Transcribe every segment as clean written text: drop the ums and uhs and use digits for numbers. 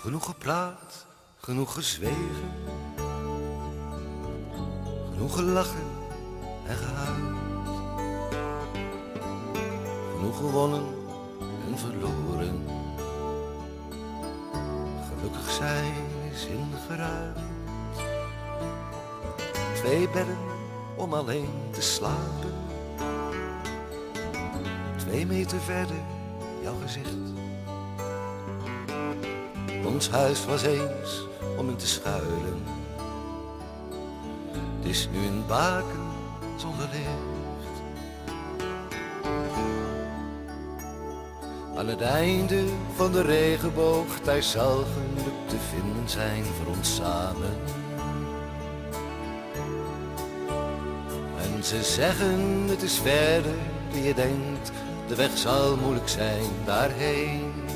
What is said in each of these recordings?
Genoeg gepraat, genoeg gezwegen, genoeg gelachen en gehuild. Genoeg gewonnen en verloren, gelukkig zijn is ingeruild. 2 bedden om alleen te slapen, 2 meter verder jouw gezicht. Ons huis was eens om in te schuilen, het is nu een baken zonder licht. Aan het einde van de regenboog, daar zal geluk te vinden zijn voor ons samen. En ze zeggen het is verder die je denkt, de weg zal moeilijk zijn daarheen.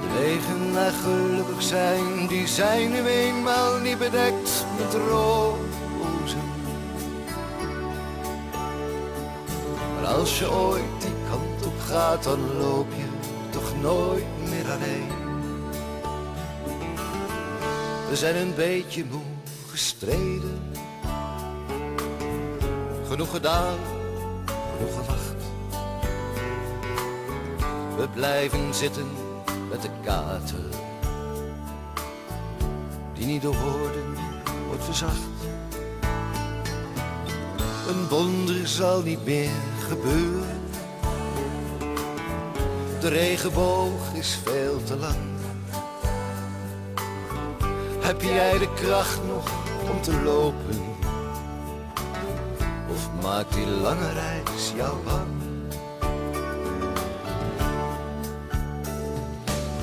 De wegen naar gelukkig zijn, die zijn nu eenmaal niet bedekt met rozen. Maar als je ooit die kant op gaat, dan loop je toch nooit meer alleen. We zijn een beetje moe gestreden, genoeg gedaan, genoeg gelacht. We blijven zitten met de kater, die niet door woorden wordt verzacht. Een wonder zal niet meer gebeuren, de regenboog is veel te lang. Heb jij de kracht nog om te lopen, of maakt die lange reis jou bang?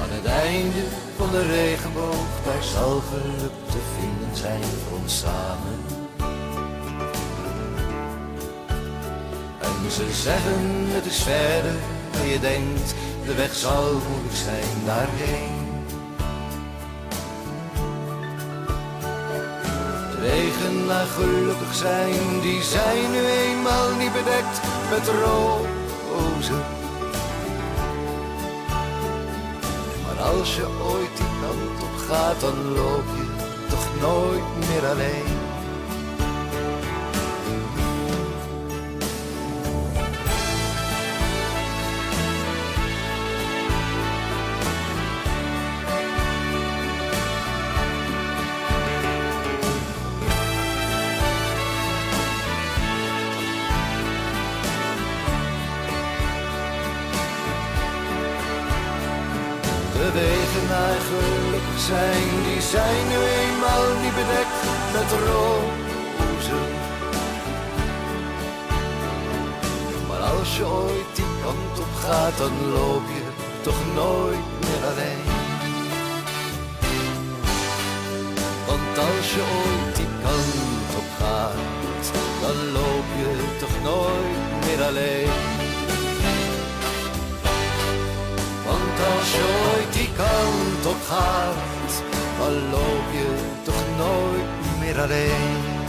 Aan het einde van de regenboog, daar zal geluk te vinden zijn voor ons samen. En ze zeggen het is verder dan je denkt, de weg zal moeilijk zijn daarheen. De wegen naar gelukkig zijn, die zijn nu eenmaal niet bedekt met rozen. Maar als je ooit die kant op gaat, dan loop je toch nooit meer alleen. De wegen naar gelukkig zijn, die zijn nu eenmaal niet bedekt met rozen. Maar als je ooit die kant op gaat, dan loop je toch nooit meer alleen. Want als je ooit die kant op gaat, dan loop je toch nooit meer alleen. Want als je ooit die kant op gaat, dan loop je toch nooit meer alleen.